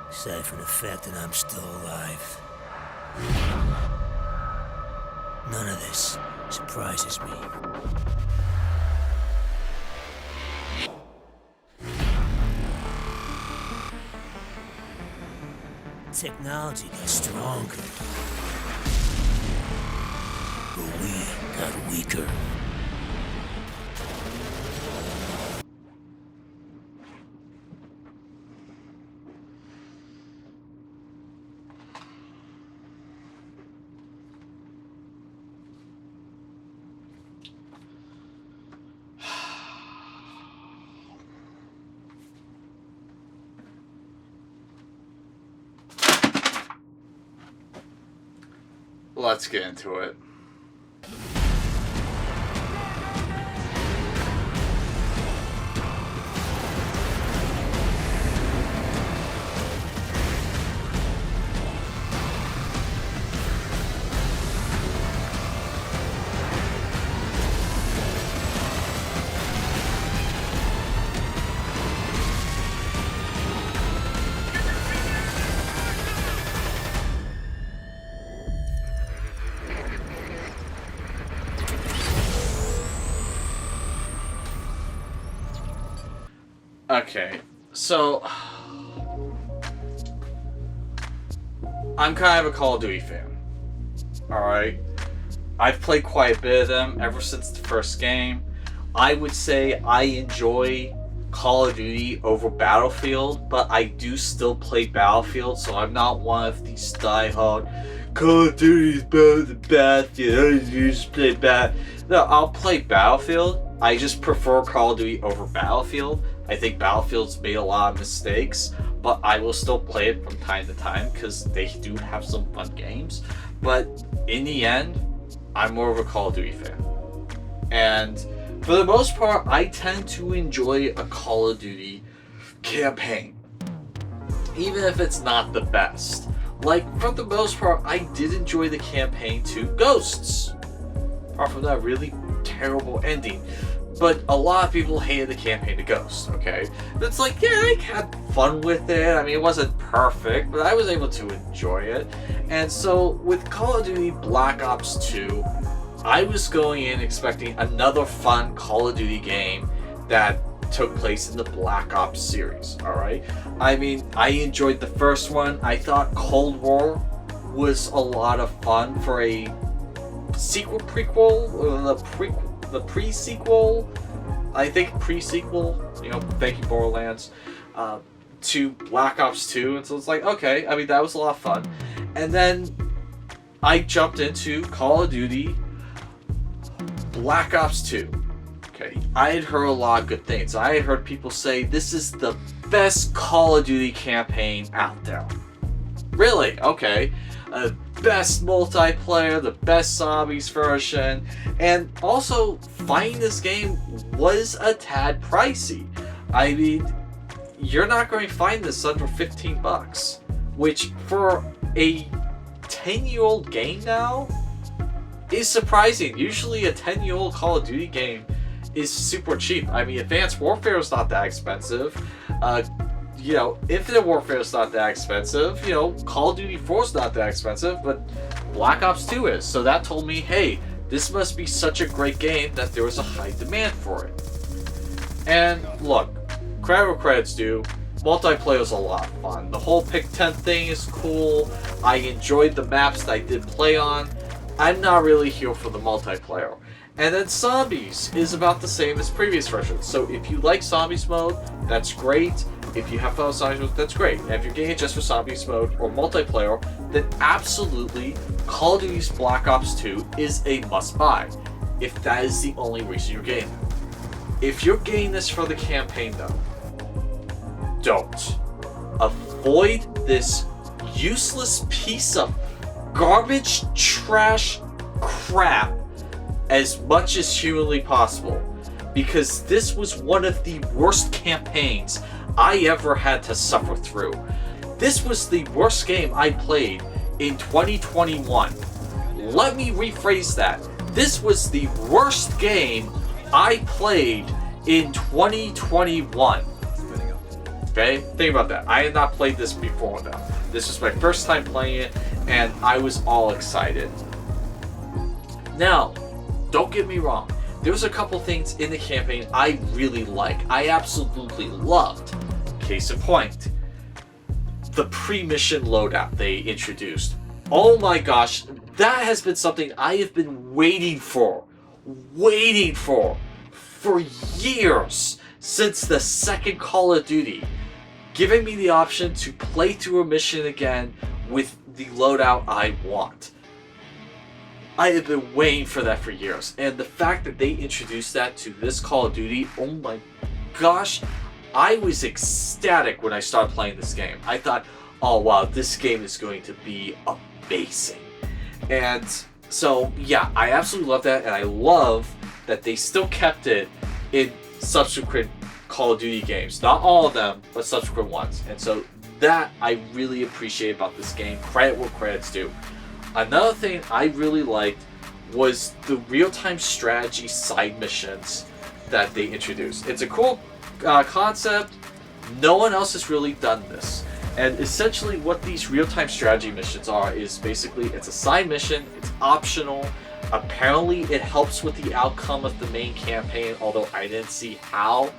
Aside from the fact that I'm still alive. None of this surprises me. Technology got stronger, but we got weaker. Let's get into it. Okay, so I'm kind of a Call of Duty fan. Alright? I've played quite a bit of them ever since the first game. I would say I enjoy Call of Duty over Battlefield, but I do still play Battlefield, so I'm not one of these diehard Call of Duty's better than Battlefield, you just play No, I'll play Battlefield. I just prefer Call of Duty over Battlefield. I think Battlefield's made a lot of mistakes, but I will still play it from time to time because they do have some fun games. But in the end, I'm more of a Call of Duty fan. And for the most part, I tend to enjoy a Call of Duty campaign, even if it's not the best. Like, for the most part, I did enjoy the campaign to Ghosts. Apart from that really terrible ending. But a lot of people hated the campaign to Ghosts, okay? But it's like, yeah, I had fun with it. I mean, it wasn't perfect, but I was able to enjoy it. And so, with Call of Duty Black Ops 2, I was going in expecting another fun Call of Duty game that took place in the Black Ops series, alright? I mean, I enjoyed the first one. I thought Cold War was a lot of fun for a sequel prequel, or the pre-sequel, I think pre-sequel, thank you Borderlands, to Black Ops 2, and so it's like, okay, I mean, that was a lot of fun. And then I jumped into Call of Duty Black Ops 2. Okay, I had heard a lot of good things. I had heard people say this is the best Call of Duty campaign out there. Really? Okay. Best multiplayer, the best zombies version, and also finding this game was a tad pricey. I mean, you're not going to find this under $15, which for a 10-year-old game now is surprising. Usually a 10-year-old Call of Duty game is super cheap. I mean, Advanced Warfare is not that expensive. Infinite Warfare is not that expensive. Call of Duty 4 is not that expensive, but Black Ops 2 is. So that told me, hey, this must be such a great game that there was a high demand for it. And look, credit where credit's due. Multiplayer is a lot of fun. The whole pick 10 thing is cool. I enjoyed the maps that I did play on. I'm not really here for the multiplayer. And then Zombies is about the same as previous versions. So if you like Zombies mode, that's great. If you have fun with Zombies mode, that's great. And if you're getting it just for Zombies mode or multiplayer, then absolutely Call of Duty's Black Ops 2 is a must-buy. If that is the only reason you're getting it. If you're getting this for the campaign though, don't. Avoid this useless piece of garbage, trash, crap as much as humanly possible, because this was one of the worst campaigns I ever had to suffer through. This was the worst game I played in 2021. Let me rephrase that. This was the worst game I played in 2021. Okay? Think about that. I had not played this before now. This was my first time playing it, and I was all excited. Now, don't get me wrong. There's a couple things in the campaign I really like. I absolutely loved. Case in point, the pre-mission loadout they introduced. Oh my gosh, that has been something I have been waiting for years, since the second Call of Duty, giving me the option to play through a mission again with the loadout I want. I have been waiting for that for years, and the fact that they introduced that to this Call of Duty, oh my gosh, I was ecstatic when I started playing this game. I thought, oh wow, this game is going to be amazing. And so yeah, I absolutely love that, and I love that they still kept it in subsequent Call of Duty games. Not all of them, but subsequent ones. And so that I really appreciate about this game. Credit where credit's due. Another thing I really liked was the real-time strategy side missions that they introduced. It's a cool concept. No one else has really done this. And essentially what these real-time strategy missions are is basically it's a side mission, it's optional. Apparently it helps with the outcome of the main campaign, although I didn't see how.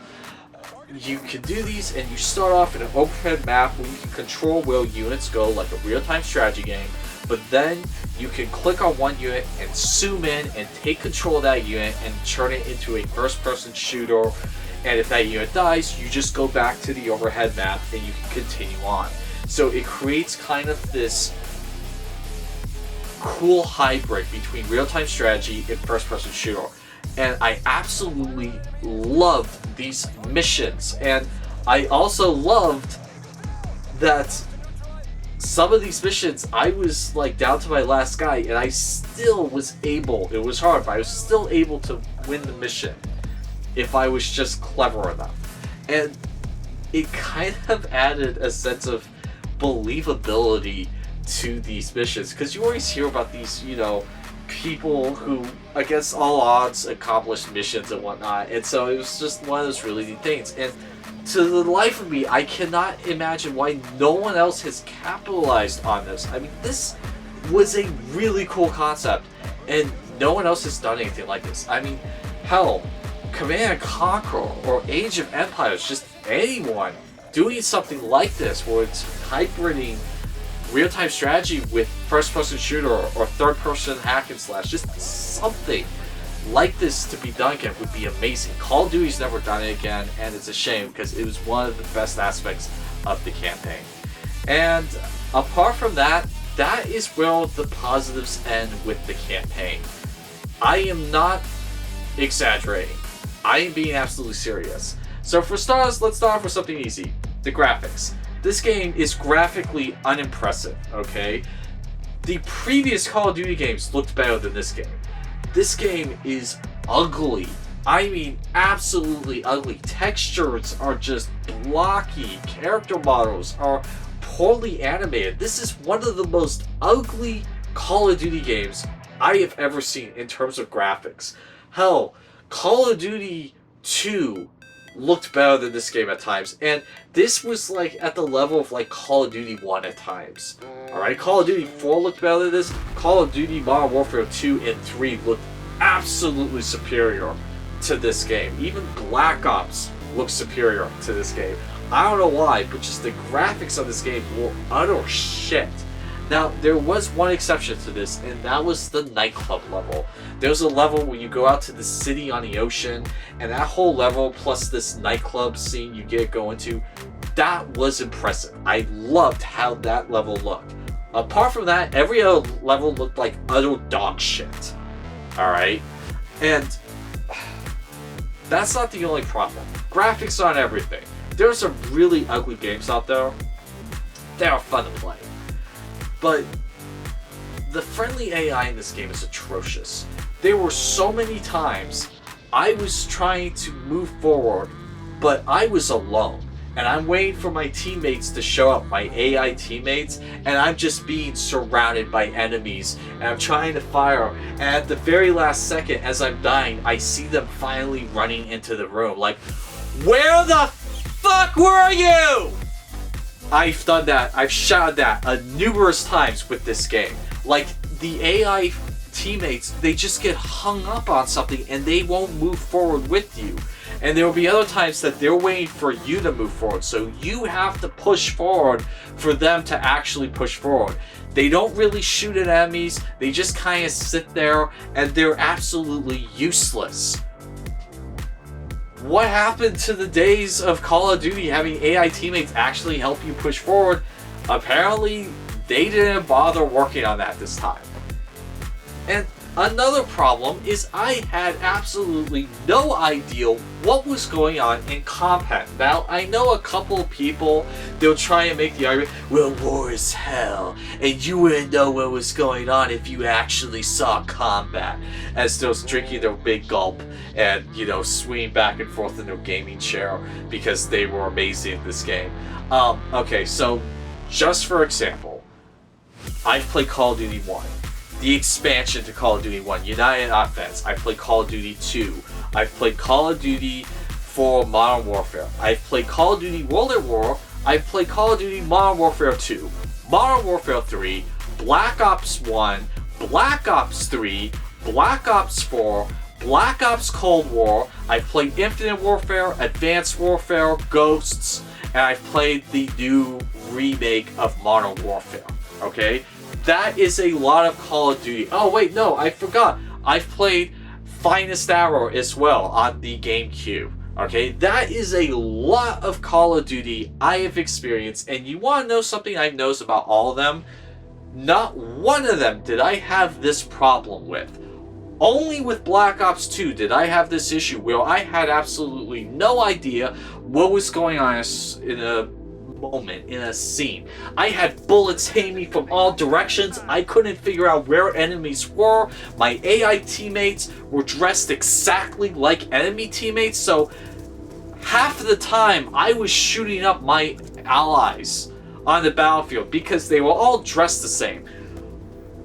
You can do these, and you start off in an overhead map where you can control where units go like a real-time strategy game, but then you can click on one unit and zoom in and take control of that unit and turn it into a first-person shooter. And if that unit dies, you just go back to the overhead map and you can continue on. So it creates kind of this cool hybrid between real-time strategy and first-person shooter. And I absolutely loved these missions. And I also loved that some of these missions, I was like down to my last guy, and I still was able, it was hard, but I was still able to win the mission if I was just clever enough. And it kind of added a sense of believability to these missions, because you always hear about these, you know, people who against all odds accomplish missions and whatnot, and so it was just one of those really neat things. And to the life of me, I cannot imagine why no one else has capitalized on this. I mean, this was a really cool concept, and no one else has done anything like this. I mean, hell, Command and Conquer or Age of Empires, just anyone doing something like this where it's hybriding real-time strategy with first-person shooter or third-person hack and slash, just something like this to be done again would be amazing. Call of Duty's never done it again, and it's a shame because it was one of the best aspects of the campaign. And apart from that, that is where the positives end with the campaign. I am not exaggerating. I am being absolutely serious. So for starters, let's start off with something easy. The graphics. This game is graphically unimpressive, okay? The previous Call of Duty games looked better than this game. This game is ugly. I mean, absolutely ugly. Textures are just blocky. Character models are poorly animated. This is one of the most ugly Call of Duty games I have ever seen in terms of graphics. Hell, Call of Duty 2 looked better than this game at times, and this was like at the level of like Call of Duty 1 at times. Alright, Call of Duty 4 looked better than this. Call of Duty Modern Warfare 2 and 3 looked absolutely superior to this game. Even Black Ops looks superior to this game. I don't know why, but just the graphics of this game were utter shit. Now, there was one exception to this, and that was the nightclub level. There's a level where you go out to the city on the ocean, and that whole level, plus this nightclub scene you get going to, that was impressive. I loved how that level looked. Apart from that, every other level looked like utter dog shit. Alright? And that's not the only problem. Graphics aren't everything. There are some really ugly games out there. They are fun to play. But the friendly AI in this game is atrocious. There were so many times I was trying to move forward, but I was alone. And I'm waiting for my teammates to show up, my AI teammates, and I'm just being surrounded by enemies, and I'm trying to fire, and at the very last second, as I'm dying, I see them finally running into the room. Like, where the fuck were you? I've done that. I've shouted that numerous times with this game. Like, the AI teammates, they just get hung up on something and they won't move forward with you. And there will be other times that they're waiting for you to move forward. So you have to push forward for them to actually push forward. They don't really shoot at enemies. They just kind of sit there and they're absolutely useless. What happened to the days of Call of Duty having AI teammates actually help you push forward? Apparently, they didn't bother working on that this time. And another problem is I had absolutely no idea what was going on in combat. Now, I know a couple of people, they'll try and make the argument, well, war is hell, and you wouldn't know what was going on if you actually saw combat, as they're drinking their big gulp and, you know, swinging back and forth in their gaming chair because they were amazing at this game. Okay, so just for example, I've played Call of Duty 1. The expansion to Call of Duty 1, United Offense. I played Call of Duty 2. I've played Call of Duty 4 Modern Warfare. I've played Call of Duty World at War. I've played Call of Duty Modern Warfare 2, Modern Warfare 3, Black Ops 1, Black Ops 3, Black Ops 4, Black Ops Cold War. I've played Infinite Warfare, Advanced Warfare, Ghosts, and I've played the new remake of Modern Warfare. Okay? That is a lot of Call of Duty. Oh wait, no, I forgot. I've played Finest Hour as well on the GameCube. Okay, that is a lot of Call of Duty I have experienced. And you want to know something I noticed about all of them? Not one of them did I have this problem with. Only with Black Ops 2 did I have this issue where I had absolutely no idea what was going on in a moment, in a scene. I had bullets hitting me from all directions. I couldn't figure out where enemies were. My AI teammates were dressed exactly like enemy teammates, so half of the time I was shooting up my allies on the battlefield because they were all dressed the same.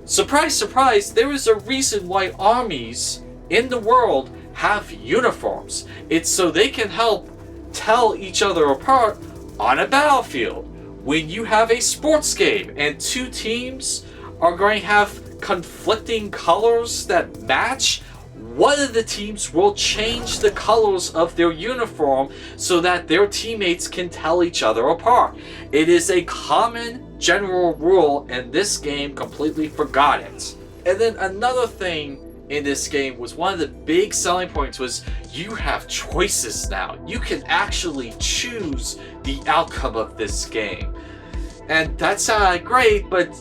Surprise, surprise, there is a reason why armies in the world have uniforms. It's so they can help tell each other apart on a battlefield. When you have a sports game and two teams are going to have conflicting colors that match, one of the teams will change the colors of their uniform so that their teammates can tell each other apart. It is a common general rule, and this game completely forgot it. And then another thing in this game was one of the big selling points was you have choices now. You can actually choose the outcome of this game. And that sounded great, but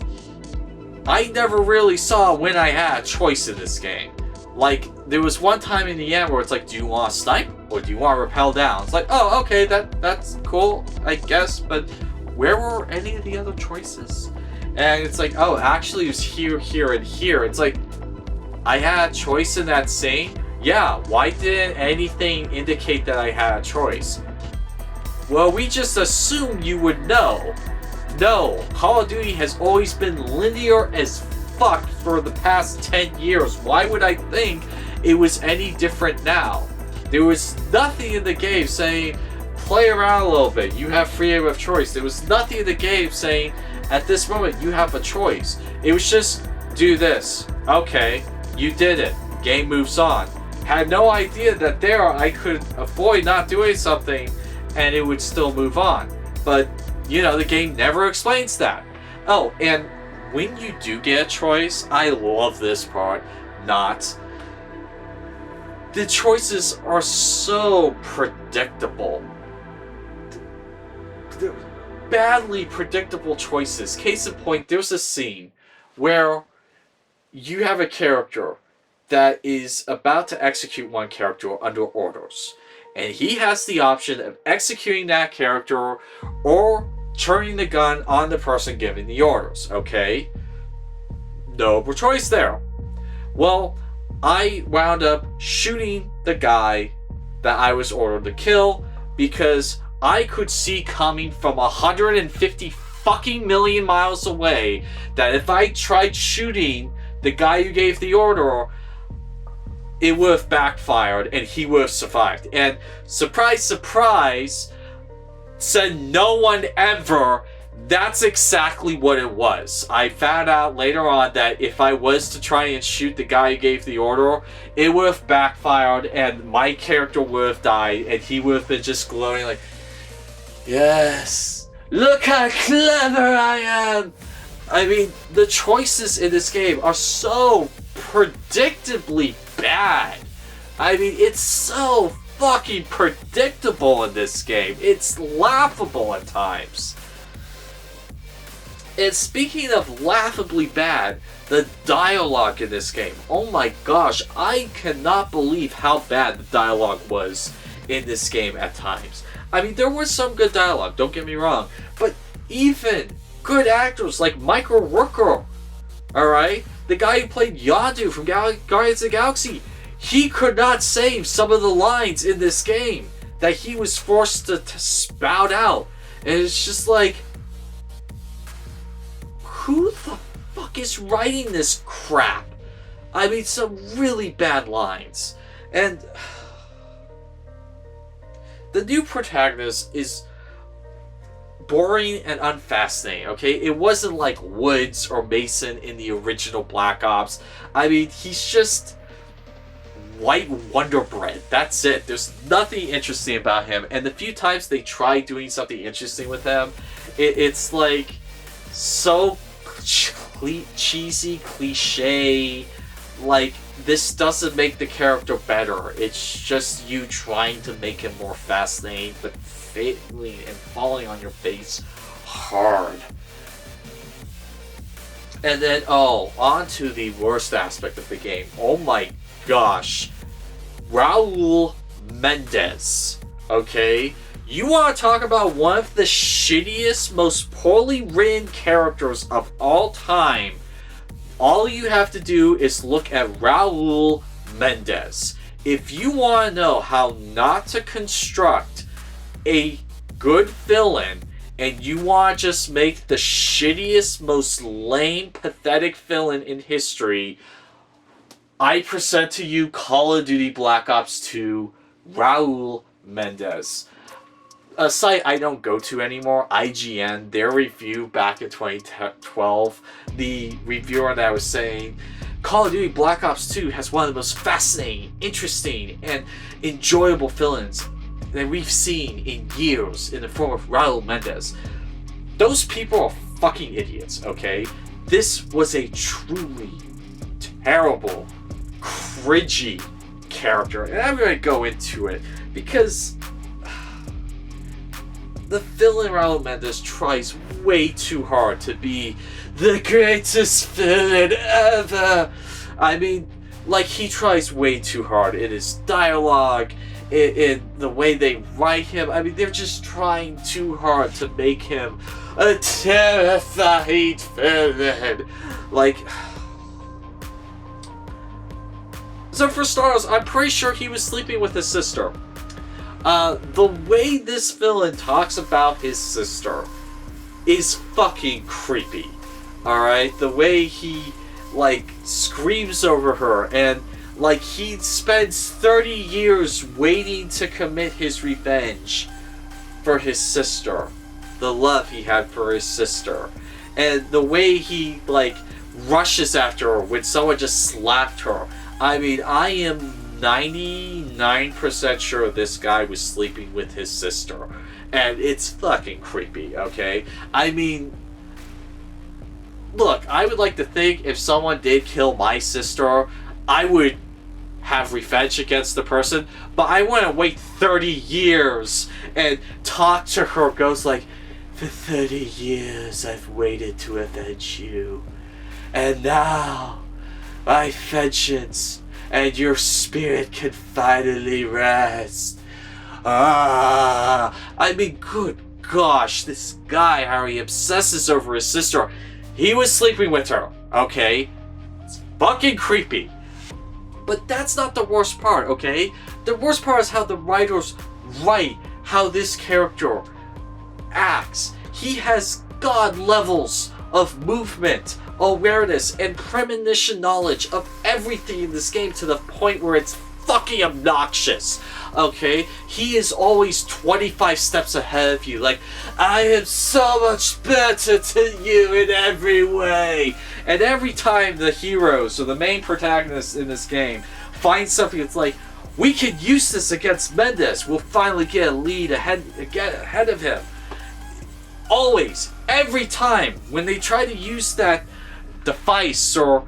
I never really saw when I had a choice in this game. Like, there was one time in the end where it's like, do you want to snipe or do you want to rappel down? It's like, oh, okay, that's cool, I guess, but where were any of the other choices? And it's like, oh, actually it was here, here, and here. It's like, I had a choice in that scene? Yeah, why didn't anything indicate that I had a choice? Well, we just assumed you would know. No, Call of Duty has always been linear as fuck for the past 10 years. Why would I think it was any different now? There was nothing in the game saying, play around a little bit, you have freedom of choice. There was nothing in the game saying, at this moment, you have a choice. It was just, do this. Okay. You did it. Game moves on. Had no idea that there I could avoid not doing something and it would still move on. But, you know, the game never explains that. Oh, and when you do get a choice, I love this part. The choices are so predictable. They're badly predictable choices. Case in point, there's a scene where you have a character that is about to execute one character under orders. And he has the option of executing that character or turning the gun on the person giving the orders, okay? No choice there. Well, I wound up shooting the guy that I was ordered to kill because I could see coming from 150 fucking million miles away that if I tried shooting the guy who gave the order, it would have backfired and he would have survived. And surprise, surprise, said no one ever. That's exactly what it was. I found out later on that if I was to try and shoot the guy who gave the order, it would have backfired and my character would have died and he would have been just gloating like, yes, look how clever I am. I mean, the choices in this game are so predictably bad. I mean, it's so fucking predictable in this game. It's laughable at times. And speaking of laughably bad, the dialogue in this game. Oh my gosh, I cannot believe how bad the dialogue was in this game at times. I mean, there was some good dialogue, don't get me wrong, but even good actors like Michael Rooker, alright? The guy who played Yondu from Guardians of the Galaxy, he could not say some of the lines in this game that he was forced to spout out. And it's just like, who the fuck is writing this crap? I mean, some really bad lines. And the new protagonist is boring and unfascinating, okay? It wasn't like Woods or Mason in the original Black Ops. I mean, he's just white Wonder Bread. That's it. There's nothing interesting about him. And the few times they try doing something interesting with him, it's like so cheesy, cliche. Like, this doesn't make the character better. It's just you trying to make him more fascinating, but failing and falling on your face hard. And then, on to the worst aspect of the game. Oh my gosh. Raoul Mendes. Okay? You want to talk about one of the shittiest, most poorly written characters of all time. All you have to do is look at Raoul Mendes. If you want to know how not to construct a good villain, and you want to just make the shittiest, most lame, pathetic villain in history, I present to you Call of Duty Black Ops 2 Raoul Mendes. A site I don't go to anymore, IGN, their review back in 2012, the reviewer that was saying, Call of Duty Black Ops 2 has one of the most fascinating, interesting, and enjoyable villains that we've seen in years in the form of Raoul Mendes. Those people are fucking idiots, okay? This was a truly terrible, cringy character, and I'm going to go into it because the villain Raoul Mendes tries way too hard to be the greatest villain ever. I mean, like, he tries way too hard in his dialogue, in the way they write him. I mean, they're just trying too hard to make him a terrified villain. Like, so for starters, I'm pretty sure he was sleeping with his sister. The way this villain talks about his sister is fucking creepy. Alright? The way he, like, screams over her and, like, he spends 30 years waiting to commit his revenge for his sister. The love he had for his sister. And the way he, like, rushes after her when someone just slapped her. I mean, I am 99% sure this guy was sleeping with his sister. And it's fucking creepy, okay? I mean, look, I would like to think if someone did kill my sister, I would have revenge against the person, but I want to wait 30 years and talk to her, goes like, for 30 years I've waited to avenge you, and now my vengeance and your spirit can finally rest. I mean, good gosh, this guy, how he obsesses over his sister. He was sleeping with her, okay? It's fucking creepy. But that's not the worst part, okay? The worst part is how the writers write how this character acts. He has god levels of movement, awareness, and premonition knowledge of everything in this game to the point where it's fucking obnoxious. Okay, he is always 25 steps ahead of you. Like, I am so much better than you in every way. And every time the heroes or the main protagonists in this game find something that's like, we can use this against Mendes, we'll finally get a lead ahead of him. Always, every time, when they try to use that device or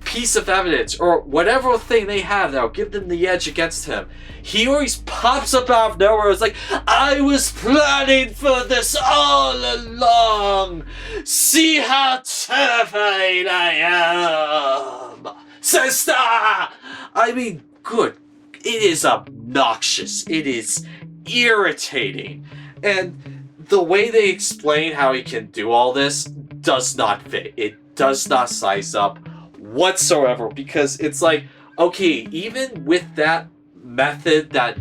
piece of evidence or whatever thing they have that'll give them the edge against him, he always pops up out of nowhere. It's like, I was planning for this all along. See how terrified I am, sister. I mean, good. It is obnoxious. It is irritating. And the way they explain how he can do all this does not fit. It does not size up whatsoever, because it's like, okay, even with that method that,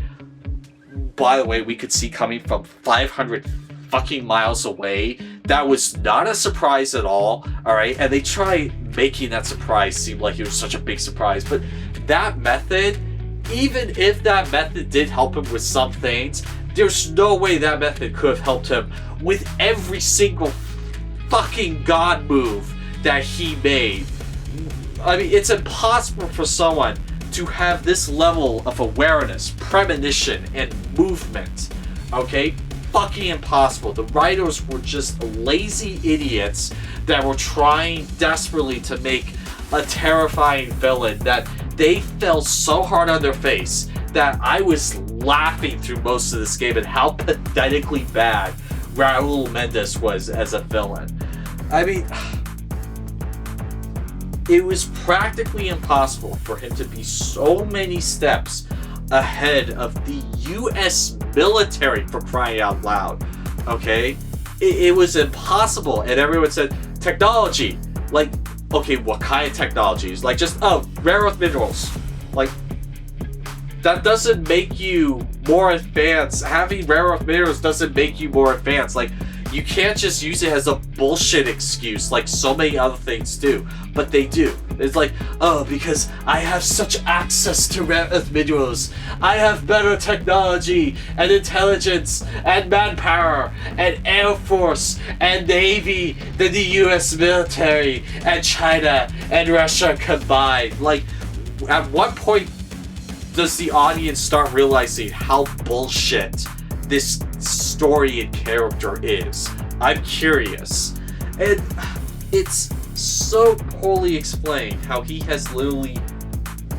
by the way, we could see coming from 500 fucking miles away, that was not a surprise at all, alright? And they try making that surprise seem like it was such a big surprise, but that method, even if that method did help him with some things, there's no way that method could have helped him with every single fucking god move that he made. I mean, it's impossible for someone to have this level of awareness, premonition, and movement. Okay? Fucking impossible. The writers were just lazy idiots that were trying desperately to make a terrifying villain that they fell so hard on their face that I was laughing through most of this game at how pathetically bad Raoul Mendes was as a villain. I mean, it was practically impossible for him to be so many steps ahead of the US military, for crying out loud. Okay? It was impossible, and everyone said, technology. Like, okay, what kind of technologies? Like, just, rare earth minerals. Like, that doesn't make you more advanced. Having rare earth minerals doesn't make you more advanced. Like, you can't just use it as a bullshit excuse like so many other things do. But they do. It's like, oh, because I have such access to rare earth minerals. I have better technology and intelligence and manpower and air force and navy than the US military and China and Russia combined. Like, at what point does the audience start realizing how bullshit this story and character is? I'm curious. And it's so poorly explained how he has literally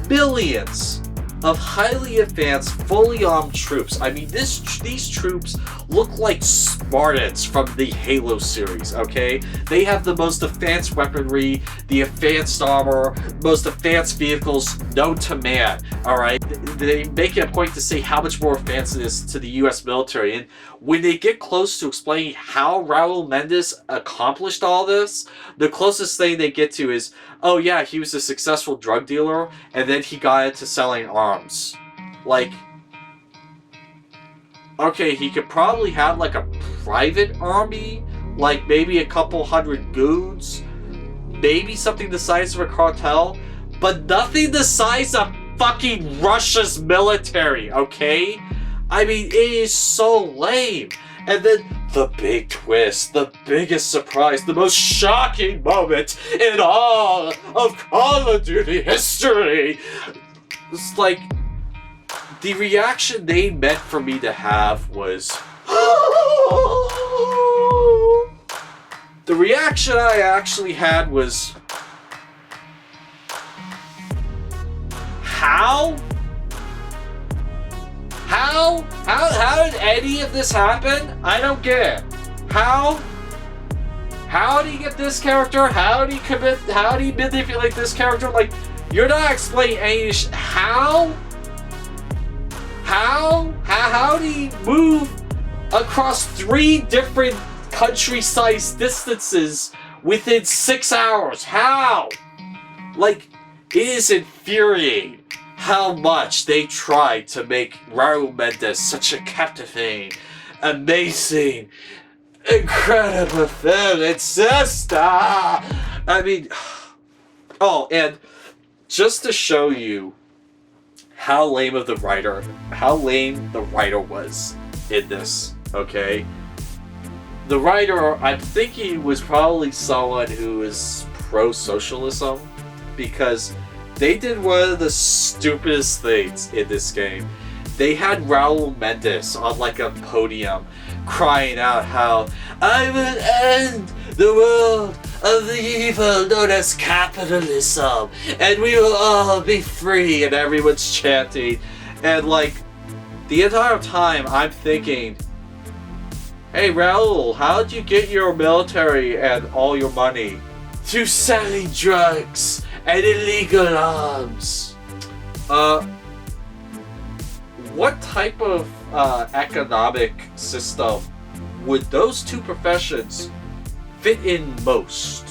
billions of highly advanced, fully armed troops. I mean, these troops look like Spartans from the Halo series, okay? They have the most advanced weaponry, the advanced armor, most advanced vehicles known to man, alright? They make it a point to say how much more advanced it is to the US military, and when they get close to explaining how Raoul Mendes accomplished all this, the closest thing they get to is, oh yeah, he was a successful drug dealer, and then he got into selling arms. Like, okay, he could probably have like a private army, like maybe a couple hundred goons, maybe something the size of a cartel, but nothing the size of fucking Russia's military, okay? I mean, it is so lame. And then the big twist, the biggest surprise, the most shocking moment in all of Call of Duty history. It's like, the reaction they meant for me to have was... The reaction I actually had was... How? How did any of this happen? I don't get it. How did he get this character? How did he manipulate this character? Like, you're not explaining any how did he move across 3 different country-sized distances within 6 hours? How? Like, it is infuriating how much they tried to make Raoul Mendes such a captivating, amazing, incredible film, sister. I mean, oh, and just to show you how lame the writer was in this, okay? The writer, I'm thinking, was probably someone who is pro-socialism, because they did one of the stupidest things in this game. They had Raoul Mendes on like a podium crying out how I will end the world of the evil known as capitalism and we will all be free, and everyone's chanting, and like the entire time I'm thinking, hey Raoul, how'd you get your military and all your money? Through selling drugs and illegal arms. What type of economic system would those two professions fit in most?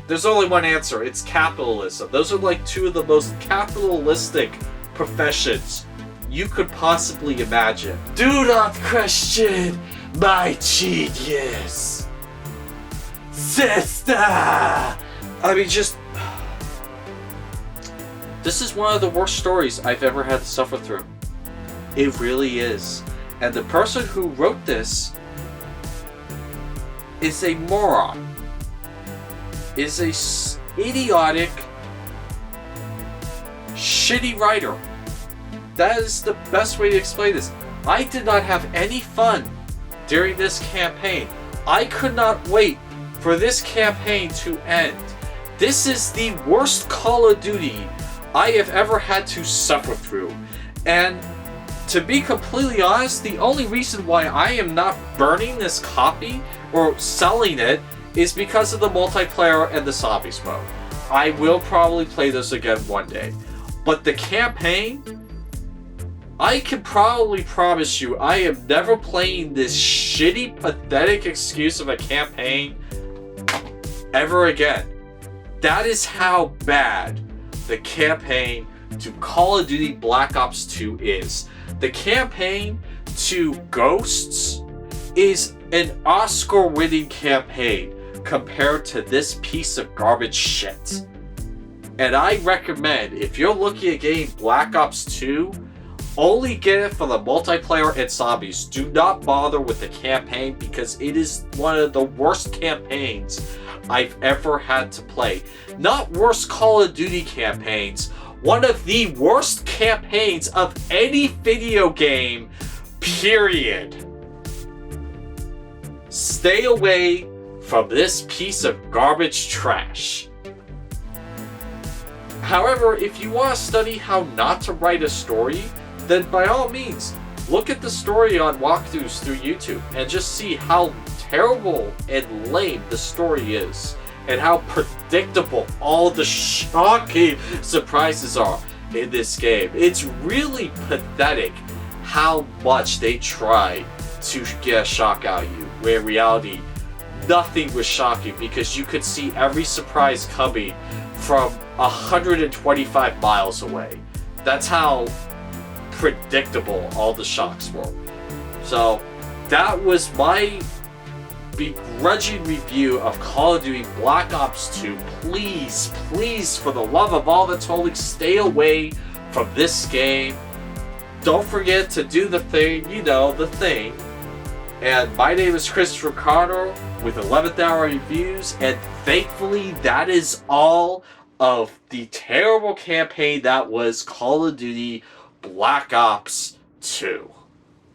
There's only one answer. It's capitalism. Those are like two of the most capitalistic professions you could possibly imagine. Do not question my genius, sister! I mean, just... This is one of the worst stories I've ever had to suffer through. It really is. And the person who wrote this is a moron. Is a idiotic, shitty writer. That is the best way to explain this. I did not have any fun during this campaign. I could not wait for this campaign to end. This is the worst Call of Duty I have ever had to suffer through. And to be completely honest, the only reason why I am not burning this copy or selling it is because of the multiplayer and the zombies mode. I will probably play this again one day. But the campaign, I can probably promise you I am never playing this shitty, pathetic excuse of a campaign ever again. That is how bad the campaign to Call of Duty Black Ops 2 is. The campaign to Ghosts is an Oscar-winning campaign compared to this piece of garbage shit. And I recommend, if you're looking at getting Black Ops 2, only get it for the multiplayer and zombies. Do not bother with the campaign because it is one of the worst campaigns I've ever had to play. Not worst Call of Duty campaigns, one of the worst campaigns of any video game, period. Stay away from this piece of garbage trash. However, if you want to study how not to write a story, then by all means, look at the story on walkthroughs through YouTube and just see how terrible and lame the story is, and how predictable all the shocking surprises are in this game. It's really pathetic how much they try to get a shock out of you, where in reality, nothing was shocking because you could see every surprise coming from 125 miles away. That's how predictable all the shocks were. So that was my begrudging review of Call of Duty Black Ops 2. Please, please, for the love of all that's holy, stay away from this game. Don't forget to do the thing, you know, the thing. And my name is Christopher Carter with 11th Hour Reviews, and thankfully that is all of the terrible campaign that was Call of Duty Black Ops 2.